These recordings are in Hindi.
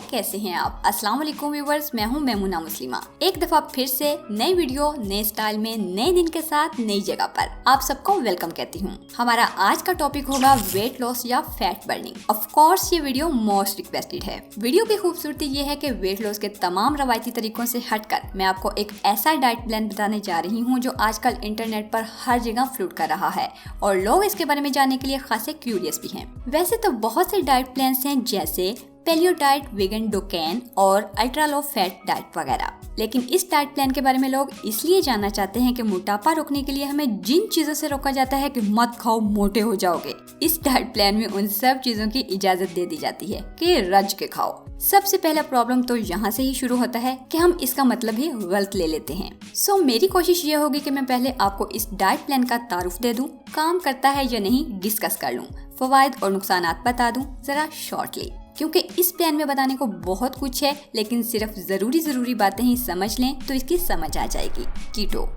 कैसे हैं आप? अस्सलाम वालेकुम व्यूअर्स, मैं हूं मेमुना मुस्लिमा। एक दफा फिर से नई वीडियो नए स्टाइल में नए दिन के साथ नई जगह पर आप सबको वेलकम कहती हूं। हमारा आज का टॉपिक होगा वेट लॉस या फैट बर्निंग। ऑफ कोर्स ये वीडियो मोस्ट रिक्वेस्टेड है। वीडियो की खूबसूरती ये है कि वेट लॉस के तमाम रवायती तरीकों से हटकर मैं आपको एक ऐसा डाइट प्लान बताने जा रही हूँ जो आजकल इंटरनेट पर हर जगह फ्लोट कर रहा है और लोग इसके बारे में जानने के लिए खासे क्यूरियस भी हैं। वैसे तो बहुत से डाइट प्लान्स हैं जैसे पैलियो डाइट, वीगन डोकेन और अल्ट्रा लो फैट डाइट वगैरह, लेकिन इस डाइट प्लान के बारे में लोग इसलिए जानना चाहते हैं कि मोटापा रोकने के लिए हमें जिन चीजों से रोका जाता है कि मत खाओ मोटे हो जाओगे, इस डाइट प्लान में उन सब चीजों की इजाजत दे दी जाती है कि रज के खाओ। सबसे पहला प्रॉब्लम तो यहाँ से ही शुरू होता है कि हम इसका मतलब ही गलत ले लेते हैं। सो मेरी कोशिश ये होगी कि मैं पहले आपको इस डाइट प्लान का तारुफ दे दूं, काम करता है या नहीं डिस्कस कर लूं, फवायद और नुकसानात बता दूं जरा शॉर्टली, क्योंकि इस प्लान में बताने को बहुत कुछ है, लेकिन सिर्फ जरूरी बातें ही समझ लें तो इसकी समझ आ जाएगी। कीटो,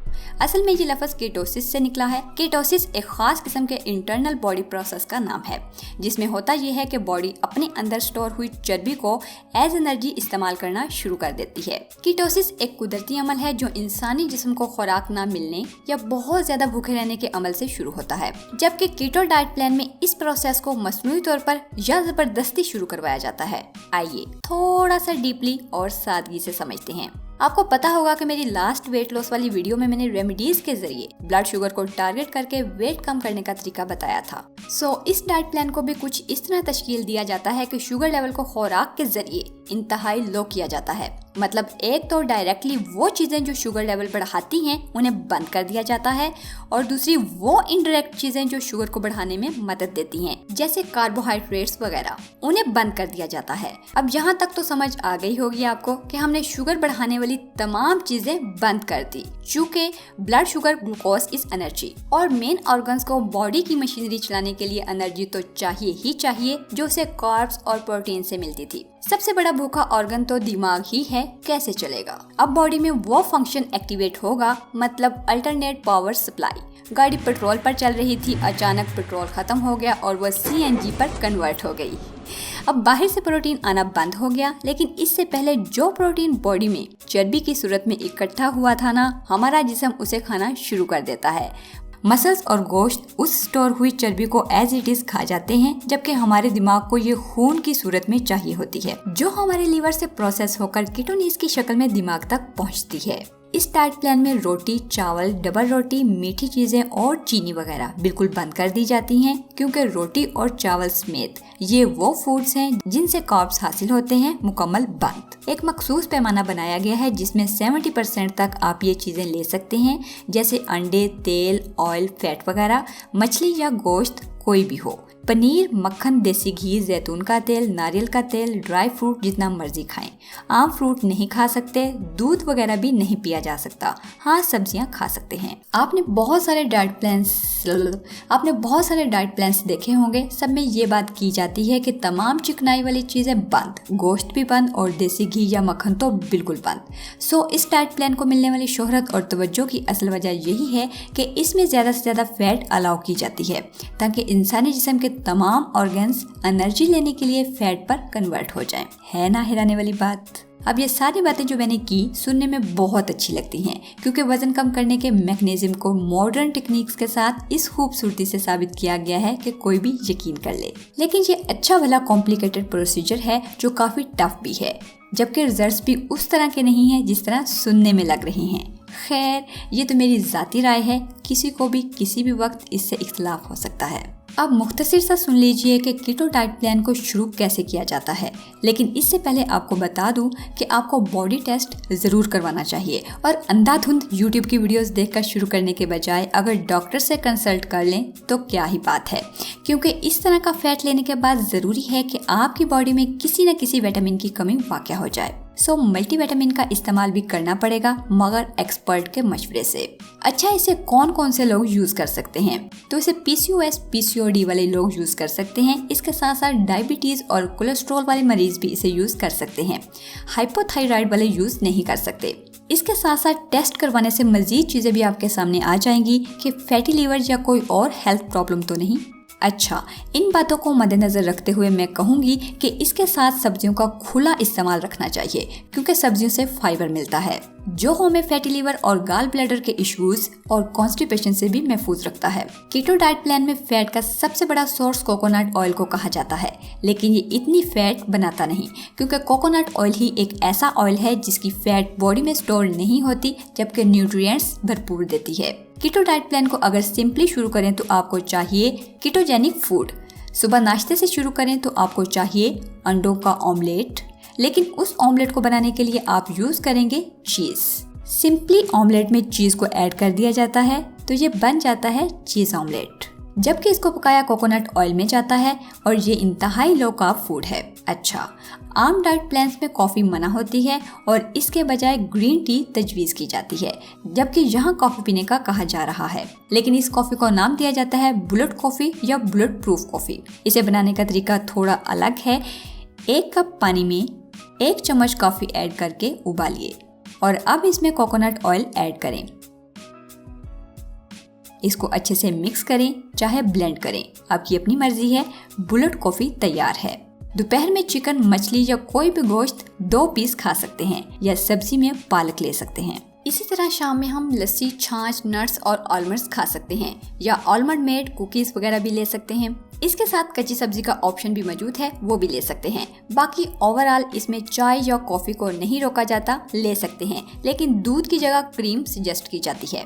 असल में ये लफ्ज कीटोसिस से निकला है। कीटोसिस एक खास किस्म के इंटरनल बॉडी प्रोसेस का नाम है, जिसमें होता यह है कि बॉडी अपने अंदर स्टोर हुई चर्बी को एज एनर्जी इस्तेमाल करना शुरू कर देती है। कीटोसिस एक कुदरती अमल है जो इंसानी जिस्म को खुराक ना मिलने या बहुत ज्यादा भूखे रहने के अमल से शुरू होता है, जबकि कीटो डाइट प्लान में इस प्रोसेस को मसनूई तौर पर या जबरदस्ती शुरू करवाया जाता है। आइए थोड़ा सा डीपली और सादगी से समझते हैं। आपको पता होगा कि मेरी लास्ट वेट लॉस वाली वीडियो में मैंने रेमेडीज के जरिए ब्लड शुगर को टारगेट करके वेट कम करने का तरीका बताया था। इस डाइट प्लान को भी कुछ इस तरह तश्कील दिया जाता है कि शुगर लेवल को खुराक के जरिए इंतहाई लो किया जाता है। मतलब एक तो डायरेक्टली वो चीजें जो शुगर लेवल बढ़ाती हैं उन्हें बंद कर दिया जाता है, और दूसरी वो इनडायरेक्ट चीजें जो शुगर को बढ़ाने में मदद देती हैं जैसे कार्बोहाइड्रेट्स वगैरह, उन्हें बंद कर दिया जाता है। अब यहाँ तक तो समझ आ गई होगी आपको कि हमने शुगर बढ़ाने वाली तमाम चीजें बंद कर दी, चूँकि blood sugar glucose is energy और मेन ऑर्गन्स को बॉडी की मशीनरी चलाने के लिए एनर्जी तो चाहिए ही चाहिए जो उसे कार्ब्स और प्रोटीन से मिलती थी। सबसे बड़ा भूखा ऑर्गन तो दिमाग ही है, कैसे चलेगा? अब बॉडी में वो फंक्शन एक्टिवेट होगा, मतलब अल्टरनेट पावर सप्लाई। गाड़ी पेट्रोल पर चल रही थी, अचानक पेट्रोल खत्म हो गया और वह सीएनजी पर कन्वर्ट हो गई। अब बाहर से प्रोटीन आना बंद हो गया, लेकिन इससे पहले जो प्रोटीन बॉडी में चर्बी की सूरत में इकट्ठा हुआ था ना, हमारा जिस्म उसे खाना शुरू कर देता है। मसल्स और गोश्त उस स्टोर हुई चर्बी को एज इट इज खा जाते हैं, जबकि हमारे दिमाग को ये खून की सूरत में चाहिए होती है, जो हमारे लीवर से प्रोसेस होकर कीटोनीस की शक्ल में दिमाग तक पहुंचती है। इस डाइट प्लान में रोटी, चावल, डबल रोटी, मीठी चीजें और चीनी वगैरह बिल्कुल बंद कर दी जाती हैं, क्योंकि रोटी और चावल समेत ये वो फूड्स हैं जिनसे कार्ब्स हासिल होते हैं मुकम्मल बंद। एक मखसूस पैमाना बनाया गया है जिसमें 70% तक आप ये चीजें ले सकते हैं, जैसे अंडे, तेल, ऑयल, फैट वगैरह, मछली या गोश्त कोई भी हो, पनीर, मक्खन, देसी घी, जैतून का तेल, नारियल का तेल, ड्राई फ्रूट जितना मर्जी खाएं। आम फ्रूट नहीं खा सकते, दूध वगैरह भी नहीं पिया जा सकता। हाँ, सब्जियां खा सकते हैं। आपने बहुत सारे डाइट प्लान्स देखे होंगे, सब में ये बात की जाती है कि तमाम चिकनाई वाली चीजें बंद, गोश्त भी बंद और देसी घी या मक्खन तो बिल्कुल बंद। इस डाइट प्लान को मिलने वाली शोहरत और तवज्जो की असल वजह यही है कि इसमें ज्यादा से ज्यादा फैट अलाउ की जाती है, ताकि इंसानी जिस्म के तमाम ऑर्गन्स एनर्जी लेने के लिए फैट पर कन्वर्ट हो जाएं। है ना हैरानी वाली बात? अब ये सारी बातें जो मैंने की सुनने में बहुत अच्छी लगती हैं, क्योंकि वजन कम करने के मैकेनिज्म को मॉडर्न टेक्निक्स के साथ इस खूबसूरती से साबित किया गया है कि कोई भी यकीन कर ले। लेकिन ये अच्छा भला कॉम्प्लिकेटेड प्रोसीजर है जो काफी टफ भी है, जबकि रिजल्ट्स भी उस तरह के नहीं हैं जिस तरह सुनने में लग रहे हैं। खैर, ये तो मेरी जाती राय है, किसी को भी किसी भी वक्त इससे इख्तिलाफ हो सकता है। अब मुख्तसर सा सुन लीजिए कि कीटो डाइट प्लान को शुरू कैसे किया जाता है, लेकिन इससे पहले आपको बता दूं कि आपको बॉडी टेस्ट जरूर करवाना चाहिए, और अंधाधुंध यूट्यूब की वीडियोस देखकर शुरू करने के बजाय अगर डॉक्टर से कंसल्ट कर लें तो क्या ही बात है, क्योंकि इस तरह का फैट लेने के बाद जरूरी है कि आपकी बॉडी में किसी न किसी विटामिन की कमी वाक़या हो जाए। मल्टीविटामिन का इस्तेमाल भी करना पड़ेगा, मगर एक्सपर्ट के मशवरे से। अच्छा, इसे कौन कौन से लोग यूज कर सकते हैं? तो इसे PCOS, PCOD वाले लोग यूज कर सकते हैं। इसके साथ साथ डायबिटीज और कोलेस्ट्रॉल वाले मरीज भी इसे यूज कर सकते हैं। हाइपोथायराइड वाले यूज नहीं कर सकते। इसके साथ साथ टेस्ट करवाने से मजीद चीजें भी आपके सामने आ जाएंगी कि फैटी लीवर या कोई और हेल्थ प्रॉब्लम तो नहीं। अच्छा, इन बातों को मद्देनजर रखते हुए मैं कहूँगी कि इसके साथ सब्जियों का खुला इस्तेमाल रखना चाहिए क्योंकि सब्जियों से फाइबर मिलता है जो हमें फैटी लिवर और गाल ब्लैडर के इश्यूज और कॉन्स्टिपेशन से भी महफूज रखता है। कीटो डाइट प्लान में फैट का सबसे बड़ा सोर्स कोकोनट ऑयल को कहा जाता है, लेकिन ये इतनी फैट बनाता नहीं क्योंकि कोकोनट ऑयल ही एक ऐसा ऑयल है जिसकी फैट बॉडी में स्टोर नहीं होती जबकि न्यूट्रिएंट्स भरपूर देती है। कीटो डाइट प्लान को अगर सिंपली शुरू करें तो आपको चाहिए कीटोजेनिक फूड। सुबह नाश्ते से शुरू करें तो आपको चाहिए अंडों का ऑमलेट, लेकिन उस ऑमलेट को बनाने के लिए आप यूज करेंगे चीज। सिंपली ऑमलेट में चीज को ऐड कर दिया जाता है तो ये बन जाता है चीज ऑमलेट, जबकि इसको पकाया कोकोनट ऑयल में जाता है और ये इंतहाई लो कार्ब फूड है। अच्छा, आम डाइट प्लान्स में कॉफी मना होती है और इसके बजाय ग्रीन टी तजवीज़ की जाती है, जबकि यहाँ कॉफी पीने का कहा जा रहा है। लेकिन इस कॉफी को नाम दिया जाता है बुलेट कॉफी या बुलेट प्रूफ कॉफी। इसे बनाने का तरीका थोड़ा अलग है। 1 कप पानी में 1 चम्मच कॉफी ऐड करके उबालिए और अब इसमें कोकोनट ऑयल ऐड करें। इसको अच्छे से मिक्स करें, चाहे ब्लेंड करें, आपकी अपनी मर्जी है। बुलेट कॉफी तैयार है। दोपहर में चिकन, मछली या कोई भी गोश्त 2 पीस खा सकते हैं या सब्जी में पालक ले सकते हैं। इसी तरह शाम में हम लस्सी, छाछ, नट्स और आलमंड्स खा सकते हैं या आलमंड मेड कुकीज वगैरह भी ले सकते हैं। इसके साथ कच्ची सब्जी का ऑप्शन भी मौजूद है, वो भी ले सकते हैं। बाकी ओवरऑल इसमें चाय या कॉफी को नहीं रोका जाता, ले सकते हैं, लेकिन दूध की जगह क्रीम सजेस्ट की जाती है।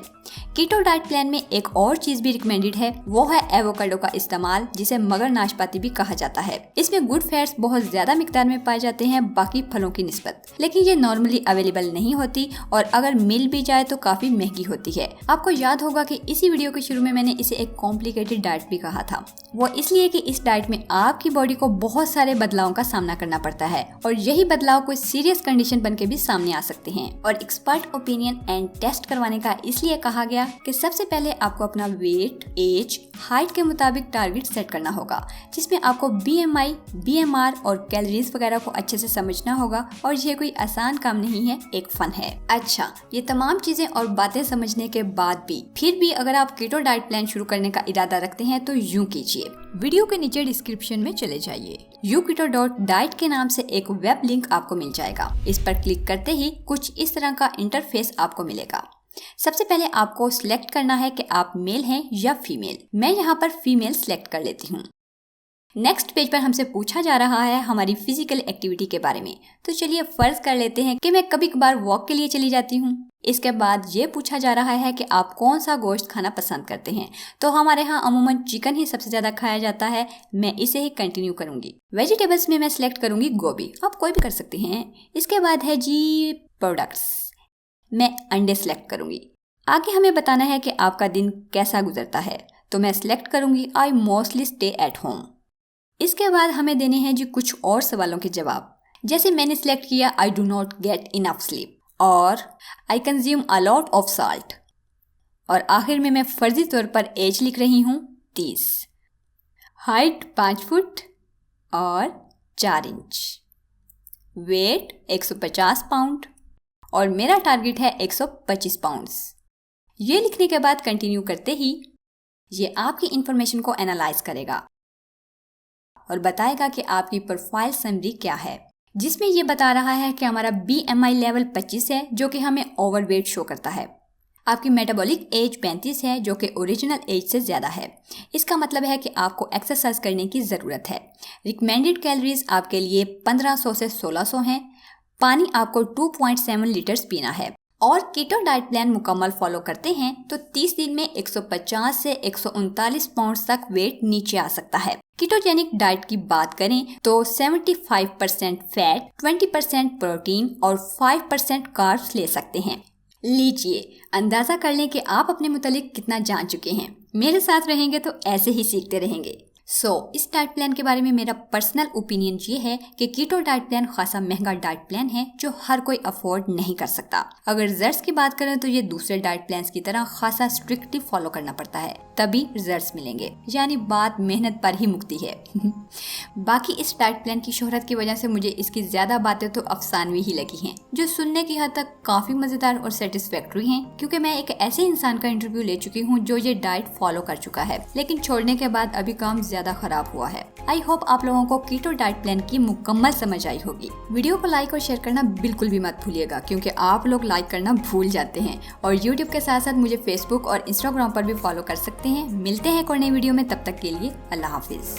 कीटो डाइट प्लान में एक और चीज भी रिकमेंडेड है, वो है एवोकाडो का इस्तेमाल, जिसे मगर नाशपाती भी कहा जाता है। इसमें गुड फैट्स बहुत ज्यादा मिकदार में पाए जाते हैं बाकी फलों की निस्बत, लेकिन ये नॉर्मली अवेलेबल नहीं होती और अगर मिल भी जाए तो काफी महंगी होती है। आपको याद होगा कि इसी वीडियो के शुरू में मैंने इसे एक कॉम्प्लिकेटेड डाइट भी कहा था। वो इसलिए कि इस डाइट में आपकी बॉडी को बहुत सारे बदलावों का सामना करना पड़ता है और यही बदलाव कोई सीरियस कंडीशन बन के भी सामने आ सकते हैं। और एक्सपर्ट ओपिनियन एंड टेस्ट करवाने का इसलिए कहा गया कि सबसे पहले आपको अपना वेट, एज, हाइट के मुताबिक टारगेट सेट करना होगा, जिसमें आपको BMI, BMR और कैलोरीज वगैरह को अच्छे से समझना होगा और यह कोई आसान काम नहीं है, एक फन है। अच्छा, ये तमाम चीजें और बातें समझने के बाद भी फिर भी अगर आप कीटो डाइट प्लान शुरू करने का इरादा रखते हैं तो यूं कीजिए। वीडियो के नीचे डिस्क्रिप्शन में चले जाइए। YouKeto.diet के नाम से एक वेब लिंक आपको मिल जाएगा। इस पर क्लिक करते ही कुछ इस तरह का इंटरफेस आपको मिलेगा। सबसे पहले आपको सिलेक्ट करना है कि आप मेल हैं या फीमेल। मैं यहाँ पर फीमेल सिलेक्ट कर लेती हूँ। नेक्स्ट पेज पर हमसे पूछा जा रहा है हमारी फिजिकल एक्टिविटी के बारे में, तो चलिए फर्ज कर लेते हैं कि मैं कभी कभार वॉक के लिए चली जाती हूँ। इसके बाद ये पूछा जा रहा है कि आप कौन सा गोश्त खाना पसंद करते हैं, तो हमारे यहाँ अमूमन चिकन ही सबसे ज्यादा खाया जाता है। मैं इसे ही कंटिन्यू करूंगी। वेजिटेबल्स में मैं सिलेक्ट करूंगी गोभी, आप कोई भी कर सकते हैं। इसके बाद है जी प्रोडक्ट्स, मैं अंडे सिलेक्ट करूंगी। आगे हमें बताना है कि आपका दिन कैसा गुजरता है, तो मैं सिलेक्ट करूंगी I mostly stay at home. इसके बाद हमें देने हैं जी कुछ और सवालों के जवाब, जैसे मैंने सिलेक्ट किया I do not get enough sleep और I consume a lot of salt. और आखिर में मैं फर्जी तौर पर एज लिख रही हूँ 30, हाइट 5 फुट और 4 इंच, वेट 150 पाउंड और मेरा टारगेट है 125 पाउंड्स। ये लिखने के बाद कंटिन्यू करते ही ये आपकी इंफॉर्मेशन को एनालाइज करेगा और बताएगा कि आपकी प्रोफाइल समरी क्या है, जिसमें ये बता रहा है कि हमारा BMI लेवल 25 है, जो कि हमें ओवरवेट शो करता है। आपकी मेटाबॉलिक एज 35 है, जो कि ओरिजिनल एज से ज़्यादा है। इसका मतलब है कि आपको एक्सरसाइज करने की ज़रूरत है। रिकमेंडेड कैलोरीज आपके लिए 1500 से 1600 हैं। पानी आपको 2.7 लीटर्स पीना है और कीटो डाइट प्लान मुकम्मल फॉलो करते हैं तो 30 दिन में 150 से 139 पाउंड तक वेट नीचे आ सकता है। कीटोजेनिक डाइट की बात करें तो 75% फैट, 20% प्रोटीन और 5% कार्ब्स ले सकते हैं। लीजिए अंदाजा कर लें कि आप अपने मुतालिक कितना जान चुके हैं। मेरे साथ रहेंगे तो ऐसे ही सीखते रहेंगे। इस डाइट प्लान के बारे में मेरा पर्सनल ओपिनियन ये है कि कीटो डाइट प्लान खासा महंगा डाइट प्लान है जो हर कोई अफोर्ड नहीं कर सकता। अगर रिजल्ट्स की बात करें तो ये दूसरे डाइट प्लान्स की तरह खासा स्ट्रिक्टली फॉलो करना पड़ता है। तभी रिजल्ट्स मिलेंगे। यानी बात मेहनत पर ही मुक्ति है। बाकी इस डाइट प्लान की शोहरत की वजह से मुझे इसकी ज्यादा बातें तो अफसानवी ही लगी हैं, जो सुनने की हद तक काफी मजेदार और सेटिस्फैक्टरी हैं, क्योंकि मैं एक ऐसे इंसान का इंटरव्यू ले चुकी हूँ जो ये डाइट फॉलो कर चुका है, लेकिन छोड़ने के बाद अभी काम ज्यादा खराब हुआ है। आई होप आप लोगों को कीटो डाइट प्लान की मुकम्मल समझ आई होगी। वीडियो को लाइक और शेयर करना बिल्कुल भी मत भूलिएगा, क्योंकि आप लोग लाइक करना भूल जाते हैं। और यूट्यूब के साथ साथ मुझे फेसबुक और इंस्टाग्राम पर भी फॉलो कर सकते हैं। मिलते हैं एक और नई वीडियो में, तब तक के लिए अल्लाह हाफिज।